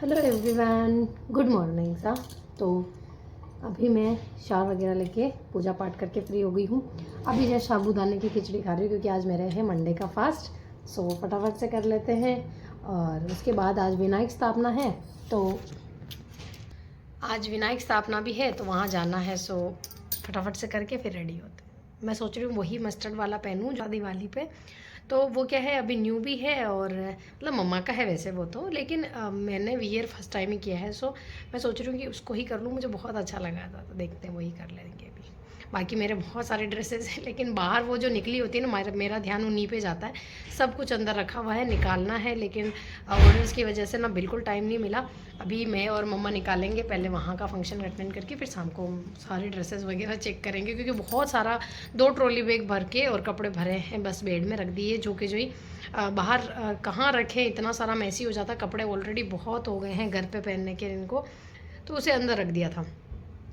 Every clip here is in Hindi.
हेलो एवरीवन, गुड मॉर्निंग सा। तो अभी मैं शावर वगैरह लेके पूजा पाठ करके फ्री हो गई हूँ। अभी जैसे साबूदाने की खिचड़ी खा रही हूँ क्योंकि आज मेरा है मंडे का फास्ट। सो फटाफट से कर लेते हैं। और उसके बाद आज विनायक स्थापना है, तो आज विनायक स्थापना भी है तो वहाँ जाना है। सो फटाफट से करके फिर रेडी होते हैं। मैं सोच रही हूँ वही मस्टर्ड वाला पहनूँ जो दिवाली पे। तो वो क्या है, अभी न्यू भी है और मतलब मम्मा का है वैसे वो तो, लेकिन मैंने वियर फर्स्ट टाइम ही किया है। सो मैं सोच रही हूँ कि उसको ही कर लूँ, मुझे बहुत अच्छा लगा था। तो देखते हैं वही कर लेंगे अभी। बाकी मेरे बहुत सारे ड्रेसेस हैं, लेकिन बाहर वो जो निकली होती है ना, मेरा ध्यान उन्हीं पे जाता है। सब कुछ अंदर रखा हुआ है, निकालना है, लेकिन ऑर्डर्स की वजह से ना बिल्कुल टाइम नहीं मिला। अभी मैं और मम्मा निकालेंगे, पहले वहाँ का फंक्शन अटेंड करके फिर शाम को सारे ड्रेसेस वगैरह चेक करेंगे, क्योंकि बहुत सारा 2 ट्रॉली बैग भर के और कपड़े भरे हैं, बस बेड में रख दिए जो कि जो ही बाहर कहाँ रखें, इतना सारा मैसी हो जाता। कपड़े ऑलरेडी बहुत हो गए हैं घर पे पहनने के इनको, तो उसे अंदर रख दिया था।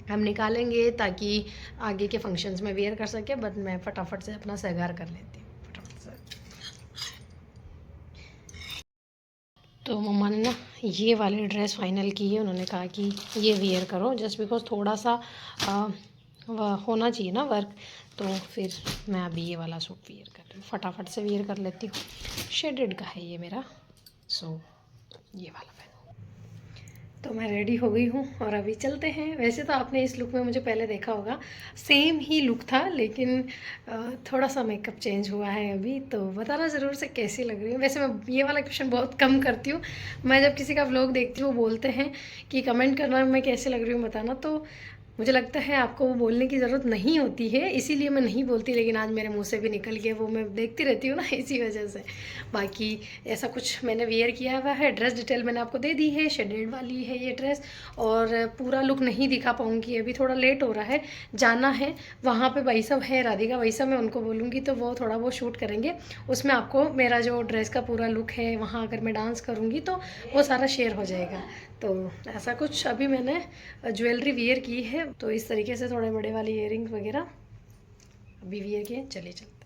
हम निकालेंगे ताकि आगे के फंक्शंस में वेयर कर सके, बट मैं फटाफट से अपना सगार कर लेती हूँ फटाफट से। तो मम्मा ने ना ये वाली ड्रेस फाइनल की है। उन्होंने कहा कि ये वेयर करो, जस्ट बिकॉज थोड़ा सा होना चाहिए ना वर्क। तो फिर मैं अभी ये वाला सूट वेयर कर रही हूँ, फटाफट से वेयर कर लेती हूँ। शेडेड का है ये मेरा, सो ये वाला पहनो। तो मैं रेडी हो गई हूँ और अभी चलते हैं। वैसे तो आपने इस लुक में मुझे पहले देखा होगा, सेम ही लुक था, लेकिन थोड़ा सा मेकअप चेंज हुआ है अभी। तो बताना ज़रूर से कैसी लग रही हूँ। वैसे मैं ये वाला क्वेश्चन बहुत कम करती हूँ। मैं जब किसी का व्लॉग देखती हूँ वो बोलते हैं कि कमेंट करना मैं कैसे लग रही हूँ बताना, तो मुझे लगता है आपको वो बोलने की ज़रूरत नहीं होती है, इसीलिए मैं नहीं बोलती। लेकिन आज मेरे मुंह से भी निकल गया, वो मैं देखती रहती हूँ ना, इसी वजह से। बाकी ऐसा कुछ मैंने वेयर किया हुआ है। ड्रेस डिटेल मैंने आपको दे दी है, शेडेड वाली है ये ड्रेस। और पूरा लुक नहीं दिखा पाऊँगी, अभी थोड़ा लेट हो रहा है, जाना है वहाँ पे। भाई साहब है राधिका, भाई साहब मैं उनको बोलूँगी तो वो थोड़ा वो शूट करेंगे। उसमें आपको मेरा जो ड्रेस का पूरा लुक है, वहाँ अगर मैं डांस करूँगी तो वो सारा शेयर हो जाएगा। तो ऐसा कुछ अभी मैंने ज्वेलरी वियर की है, तो इस तरीके से थोड़े बड़े वाली इयररिंग्स वगैरह अभी वियर किए। चले चलते।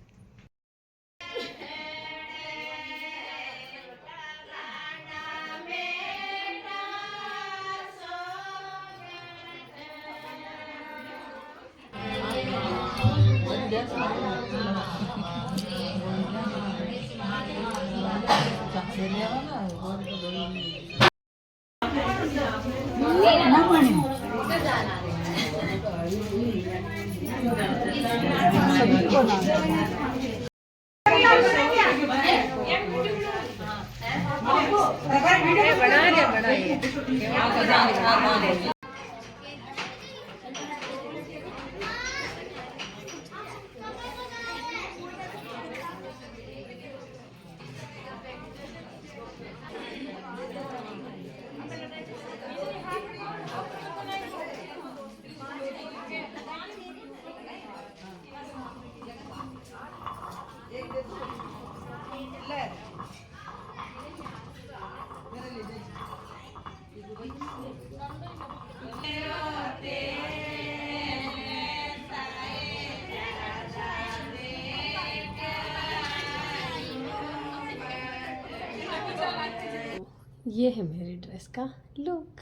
ये है मेरी ड्रेस का लुक,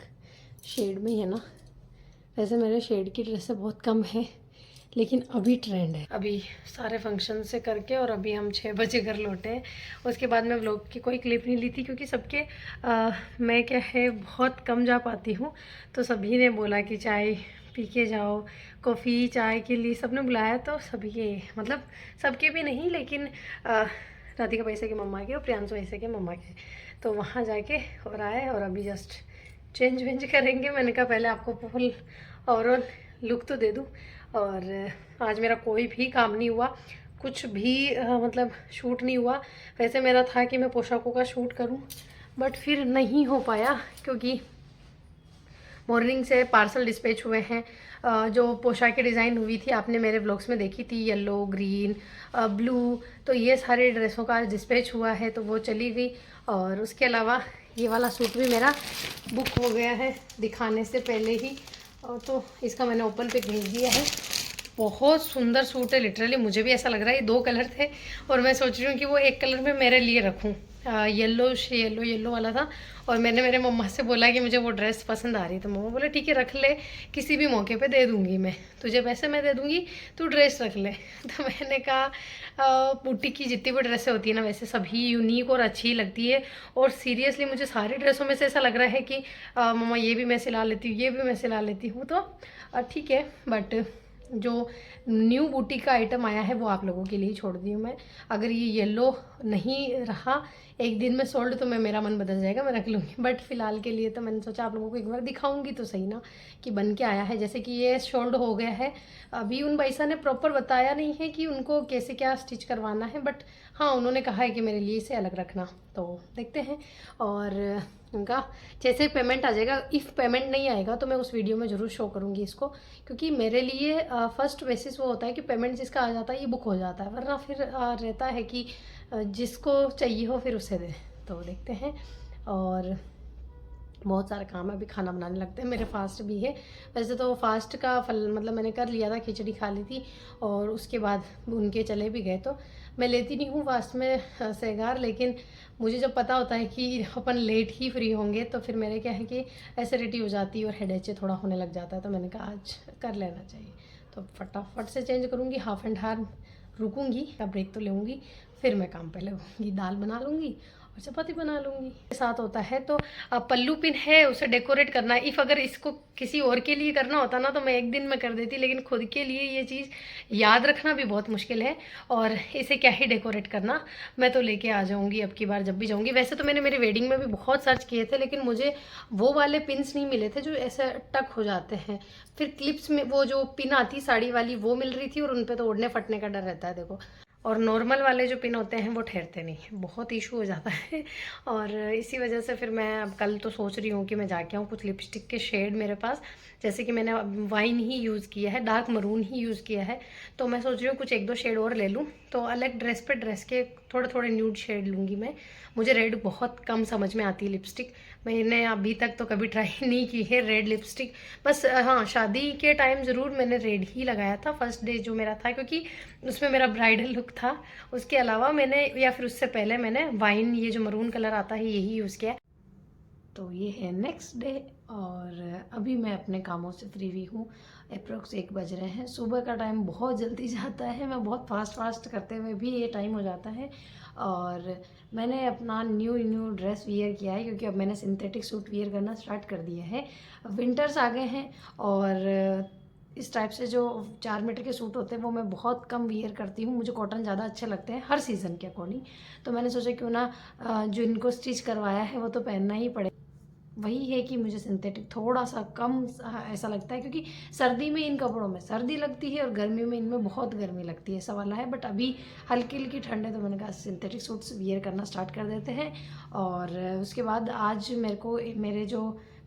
शेड में ही है ना। वैसे मेरे शेड की ड्रेसें बहुत कम है, लेकिन अभी ट्रेंड है। अभी सारे फंक्शन से करके और अभी हम 6 बजे घर लौटे हैं। उसके बाद मैं व्लॉग की कोई क्लिप नहीं ली थी, क्योंकि सबके मैं क्या है बहुत कम जा पाती हूँ। तो सभी ने बोला कि चाय पी के जाओ, कॉफ़ी चाय के लिए सबने बुलाया, तो सभी के मतलब सबके भी नहीं, लेकिन राधिका पैसे के मम्मा के और प्रियांशु पैसे के मम्मा के, तो वहाँ जाके और आए। और अभी जस्ट चेंज वेंज करेंगे। मैंने कहा पहले आपको फुल ओवरऑल लुक तो दे दूँ। और आज मेरा कोई भी काम नहीं हुआ, कुछ भी मतलब शूट नहीं हुआ। वैसे मेरा था कि मैं पोशाकों का शूट करूं, बट फिर नहीं हो पाया, क्योंकि मॉर्निंग से पार्सल डिस्पैच हुए हैं। जो पोशाकें डिज़ाइन हुई थी आपने मेरे ब्लॉग्स में देखी थी, येलो, ग्रीन, ब्लू, तो ये सारे ड्रेसों का आज डिस्पैच हुआ है, तो वो चली गई। और उसके अलावा ये वाला सूट भी मेरा बुक हो गया है दिखाने से पहले ही, और तो इसका मैंने ओपन पिक भेज दिया है। बहुत सुंदर सूट है लिटरली, मुझे भी ऐसा लग रहा है। ये 2 कलर थे और मैं सोच रही हूँ कि वो एक कलर में मेरे लिए रखूँ, येलो वाला था, और मैंने मेरे मम्मा से बोला कि मुझे वो ड्रेस पसंद आ रही है, तो मम्मा बोले ठीक है रख ले, किसी भी मौके पे दे दूँगी मैं तुझे, पैसे मैं दे दूँगी, तू ड्रेस रख ले। तो मैंने कहा बुटीक की जितनी भी ड्रेसें होती है ना वैसे सभी यूनिक और अच्छी ही लगती है, और सीरियसली मुझे सारी ड्रेसों में से ऐसा लग रहा है कि मम्मा ये भी मैं सिला लेती हूँ, ये भी मैं सिला लेती हूँ, तो ठीक है। बट जो न्यू बुटीक का आइटम आया है वो आप लोगों के लिए ही छोड़ दी हूँ मैं। अगर ये येलो नहीं रहा एक दिन में सोल्ड तो मैं, मेरा मन बदल जाएगा, मैं रख लूँगी, बट फिलहाल के लिए तो मैंने सोचा आप लोगों को एक बार दिखाऊंगी तो सही ना कि बन के आया है। जैसे कि ये शोल्ड हो गया है, अभी उन भाईसा ने प्रॉपर बताया नहीं है कि उनको कैसे क्या स्टिच करवाना है, बट हाँ उन्होंने कहा है कि मेरे लिए इसे अलग रखना, तो देखते हैं। और उनका जैसे पेमेंट आ जाएगा, इफ़ पेमेंट नहीं आएगा तो मैं उस वीडियो में ज़रूर शो करूँगी इसको, क्योंकि मेरे लिए फर्स्ट बेसिस वो होता है कि पेमेंट जिसका आ जाता है ये बुक हो जाता है, वरना फिर रहता है कि जिसको चाहिए हो फिर उसे दे। तो देखते हैं। और बहुत सारा काम है, अभी खाना बनाने लगते हैं, मेरे फास्ट भी है। वैसे तो फास्ट का फल मतलब मैंने कर लिया था, खिचड़ी खा ली थी और उसके बाद उनके चले भी गए, तो मैं लेती नहीं हूँ फास्ट में सेगार, लेकिन मुझे जब पता होता है कि अपन लेट ही फ्री होंगे तो फिर मेरे क्या है कि एसिडिटी हो जाती है और हेडेचे थोड़ा होने लग जाता है, तो मैंने कहा आज कर लेना चाहिए, तो फटाफट से चेंज करूँगी, हाफ एंड हाफ रुकूँगी या ब्रेक तो लूँगी, फिर मैं काम पे लगूँगी, दाल बना लूँगी और चपाती बना लूँगी। साथ होता है तो पल्लू पिन है उसे डेकोरेट करना है। इफ़ अगर इसको किसी और के लिए करना होता ना तो मैं एक दिन में कर देती, लेकिन खुद के लिए ये चीज़ याद रखना भी बहुत मुश्किल है, और इसे क्या ही डेकोरेट करना। मैं तो लेके आ जाऊँगी अब की बार जब भी जाऊँगी। वैसे तो मैंने मेरी वेडिंग में भी बहुत सर्च किए थे, लेकिन मुझे वो वाले पिन्स नहीं मिले थे जो ऐसे टक हो जाते हैं। फिर क्लिप्स में वो जो पिन आती साड़ी वाली वो मिल रही थी, और उन पर तो उड़ने फटने का डर रहता है देखो। और नॉर्मल वाले जो पिन होते हैं वो ठहरते नहीं हैं, बहुत इशू हो जाता है। और इसी वजह से फिर मैं अब कल तो सोच रही हूँ कि मैं जाके आऊँ। कुछ लिपस्टिक के शेड मेरे पास, जैसे कि मैंने वाइन ही यूज़ किया है, डार्क मरून ही यूज़ किया है, तो मैं सोच रही हूँ कुछ एक दो शेड और ले लूँ, तो अलग ड्रेस पे ड्रेस के थोड़े थोड़े न्यूड शेड लूँगी मैं। मुझे रेड बहुत कम समझ में आती है लिपस्टिक, मैंने अभी तक तो कभी ट्राई नहीं की है रेड लिपस्टिक। बस हाँ शादी के टाइम ज़रूर मैंने रेड ही लगाया था फर्स्ट डे जो मेरा था, क्योंकि उसमें मेरा ब्राइडल लुक था। उसके अलावा मैंने, या फिर उससे पहले मैंने वाइन, ये जो मरून कलर आता है यही यूज़ किया। तो ये है नेक्स्ट डे, और अभी मैं अपने कामों से फ्री हुई हूँ। अप्रोक्स 1 बज रहे हैं। सुबह का टाइम बहुत जल्दी जाता है, मैं बहुत फास्ट करते हुए भी ये टाइम हो जाता है। और मैंने अपना न्यू ड्रेस वियर किया है, क्योंकि अब मैंने सिंथेटिक सूट वियर करना स्टार्ट कर दिया है। विंटर्स आ गए हैं, और इस टाइप से जो 4 मीटर के सूट होते हैं वो मैं बहुत कम वियर करती हूँ, मुझे कॉटन ज़्यादा अच्छे लगते हैं हर सीज़न के अकॉर्डिंग। तो मैंने सोचा क्यों ना जो इनको स्टिच करवाया है वो तो पहनना ही पड़ेगा। वही है कि मुझे सिंथेटिक थोड़ा सा कम ऐसा लगता है, क्योंकि सर्दी में इन कपड़ों में सर्दी लगती है और गर्मी में इनमें बहुत गर्मी लगती है, ऐसा वाला है। बट अभी हल्की हल्की ठंड है, तो मैंने कहा सिंथेटिक सूट्स वियर करना स्टार्ट कर देते हैं। और उसके बाद आज मेरे को मेरे जो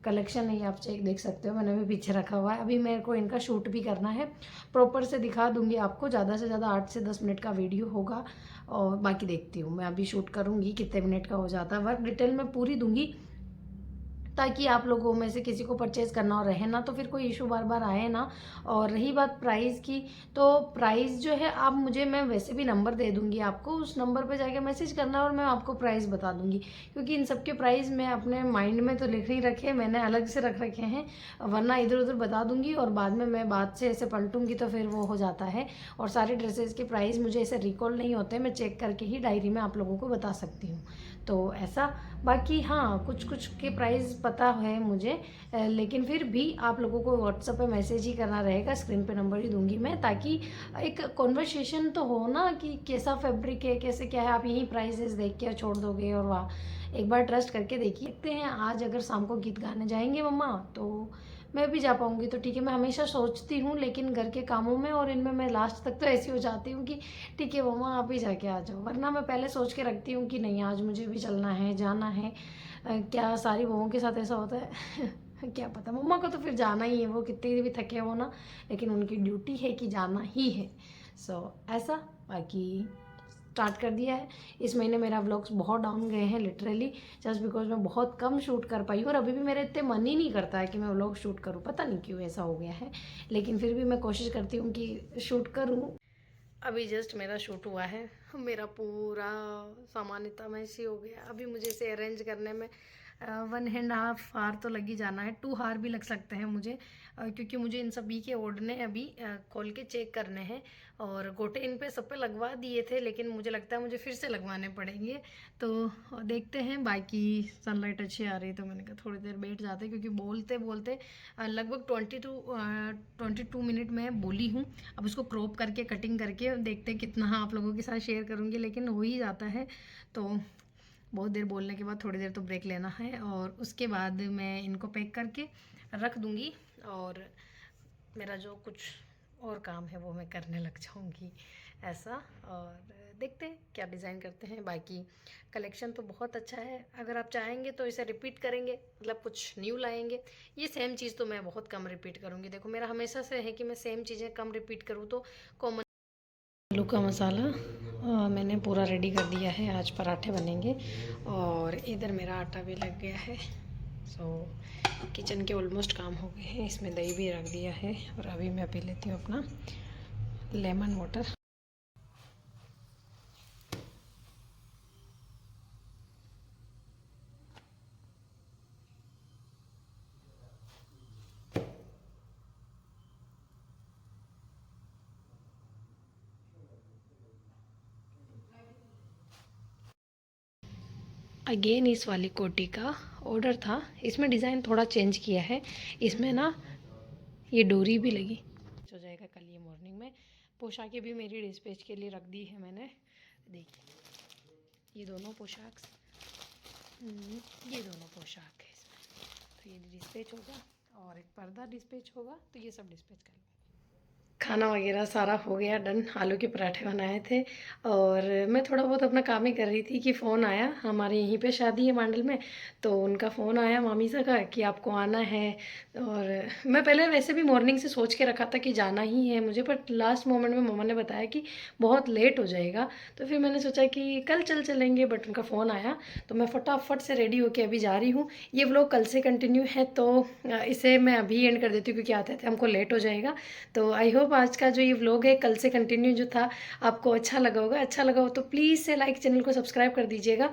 कलेक्शन है ये आप चेक देख सकते हो, मैंने भी पीछे रखा हुआ है। अभी मेरे को इनका शूट भी करना है, प्रॉपर से दिखा दूंगी आपको, ज़्यादा से ज़्यादा 8 से 10 मिनट का वीडियो होगा, और बाकी देखती हूँ मैं अभी शूट करूँगी कितने मिनट का हो जाता है। वर्क डिटेल में पूरी दूंगी, ताकि आप लोगों में से किसी को परचेज़ करना हो रहे ना तो फिर कोई इशू बार बार आए ना। और रही बात प्राइस की, तो प्राइस जो है आप मुझे, मैं वैसे भी नंबर दे दूंगी आपको, उस नंबर पे जाके मैसेज करना और मैं आपको प्राइस बता दूंगी, क्योंकि इन सब के प्राइस मैं अपने माइंड में तो लिख नहीं रखे, मैंने अलग से रख रखे हैं, वरना इधर उधर बता दूंगी और बाद में मैं बात से ऐसे पलटूंगी तो फिर वो हो जाता है। और सारे ड्रेसेस के प्राइस मुझे ऐसे रिकॉल नहीं होते, मैं चेक करके ही डायरी में आप लोगों को बता सकती हूँ, तो ऐसा। बाकी हाँ कुछ कुछ के प्राइस पता है मुझे, लेकिन फिर भी आप लोगों को व्हाट्सएप पे मैसेज ही करना रहेगा, स्क्रीन पे नंबर ही दूंगी मैं, ताकि एक कॉन्वर्सेशन तो हो ना कि कैसा फैब्रिक है कैसे क्या है। आप यहीं प्राइसेस देख के छोड़ दोगे, और वाह एक बार ट्रस्ट करके देखिए। देखते हैं आज अगर शाम को गीत गाने जाएंगे मम्मा तो मैं भी जा पाऊँगी तो ठीक है। मैं हमेशा सोचती हूँ, लेकिन घर के कामों में और इनमें मैं लास्ट तक तो ऐसी हो जाती हूँ कि ठीक है मम्मा आप ही जाके आ जाओ, वरना मैं पहले सोच के रखती हूँ कि नहीं आज मुझे भी चलना है जाना है। क्या सारी बहूओं के साथ ऐसा होता है क्या पता, मम्मा को तो फिर जाना ही है, वो कितने भी थके हो ना, लेकिन उनकी ड्यूटी है कि जाना ही है। ऐसा बाकी स्टार्ट कर दिया है। इस महीने मेरा व्लॉग्स बहुत डाउन गए हैं लिटरली, जस्ट बिकॉज मैं बहुत कम शूट कर पाई हूँ, और अभी भी मेरा इतने मन ही नहीं करता है कि मैं व्लॉग शूट करूँ, पता नहीं क्यों ऐसा हो गया है, लेकिन फिर भी मैं कोशिश करती हूँ कि शूट करूँ। अभी जस्ट मेरा शूट हुआ है, मेरा पूरा सामान इतना मैसी हो गया। अभी मुझे इसे अरेंज करने में 1.5 आवर तो लग ही जाना है, 2 आवर भी लग सकते हैं मुझे, क्योंकि मुझे इन सभी के ओढ़ने अभी खोल के चेक करने हैं। और गोटे इन पे सब पे लगवा दिए थे, लेकिन मुझे लगता है मुझे फिर से लगवाने पड़ेंगे। तो देखते हैं। बाकी सनलाइट अच्छी आ रही है तो मैंने कहा थोड़ी देर बैठ जाते हैं, क्योंकि बोलते बोलते लगभग 22 मिनट में बोली हूँ। अब उसको क्रॉप करके कटिंग करके देखते हैं कितना आप लोगों के साथ शेयर करूँगी, लेकिन हो ही जाता है। तो बहुत देर बोलने के बाद थोड़ी देर तो ब्रेक लेना है, और उसके बाद मैं इनको पैक करके रख दूँगी, और मेरा जो कुछ और काम है वो मैं करने लग जाऊँगी ऐसा। और देखते हैं क्या डिज़ाइन करते हैं। बाकी कलेक्शन तो बहुत अच्छा है, अगर आप चाहेंगे तो इसे रिपीट करेंगे, मतलब कुछ न्यू लाएंगे। ये सेम चीज़ तो मैं बहुत कम रिपीट करूँगी। देखो मेरा हमेशा से है कि मैं सेम चीज़ें कम रिपीट करूँ। तो कॉमन आलू का मसाला मैंने पूरा रेडी कर दिया है, आज पराठे बनेंगे। और इधर मेरा आटा भी लग गया है। सो किचन के ऑलमोस्ट काम हो गए हैं। इसमें दही भी रख दिया है, और अभी मैं पी लेती हूँ अपना लेमन वाटर। अगेन इस वाली कोटी का ऑर्डर था, इसमें डिज़ाइन थोड़ा चेंज किया है। इसमें ना ये डोरी भी लगी हो जाएगा कल ये मॉर्निंग में। पोशाकें भी मेरी डिस्पैच के लिए रख दी है मैंने। देखिए ये दोनों पोशाक, ये दोनों पोशाक है इसमें। तो ये डिस्पैच होगा, और एक पर्दा डिस्पैच होगा, तो ये सब डिस्पैच कर लूँगी। खाना वगैरह सारा हो गया डन। आलू के पराठे बनाए थे, और मैं थोड़ा बहुत अपना काम ही कर रही थी कि फ़ोन आया। हमारे यहीं पे शादी है मांडल में, तो उनका फ़ोन आया मामी सा का कि आपको आना है। और मैं पहले वैसे भी मॉर्निंग से सोच के रखा था कि जाना ही है मुझे, पर लास्ट मोमेंट में मम्मा ने बताया कि बहुत लेट हो जाएगा। तो फिर मैंने सोचा कि कल चलेंगे, बट उनका फ़ोन आया तो मैं फटाफट से रेडी होके अभी जा रही हूँ। ये व्लॉग कल से कंटिन्यू है, तो इसे मैं अभी एंड कर देती हूँ, क्योंकि आते थे हमको लेट हो जाएगा। तो आई होप आज का जो ये व्लॉग है कल से कंटिन्यू जो था आपको अच्छा लगा होगा। अच्छा लगा हो तो प्लीज़ से लाइक, चैनल को सब्सक्राइब कर दीजिएगा।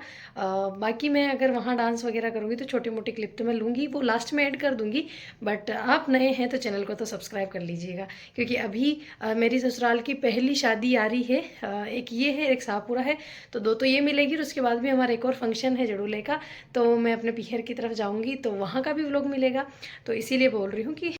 बाकी मैं अगर वहाँ डांस वगैरह करूँगी तो छोटी मोटी क्लिप तो मैं लूँगी, वो लास्ट में ऐड कर दूँगी। बट आप नए हैं तो चैनल को तो सब्सक्राइब कर लीजिएगा, क्योंकि अभी मेरी ससुराल की पहली शादी आ रही है। एक ये है, एक शाहपुरा है, तो दो तो ये मिलेगी। और उसके बाद भी हमारा एक और फंक्शन है जड़ूले का, तो मैं अपने पीहर की तरफ जाऊँगी, तो वहाँ का भी व्लॉग मिलेगा। तो इसीलिए बोल रही हूँ कि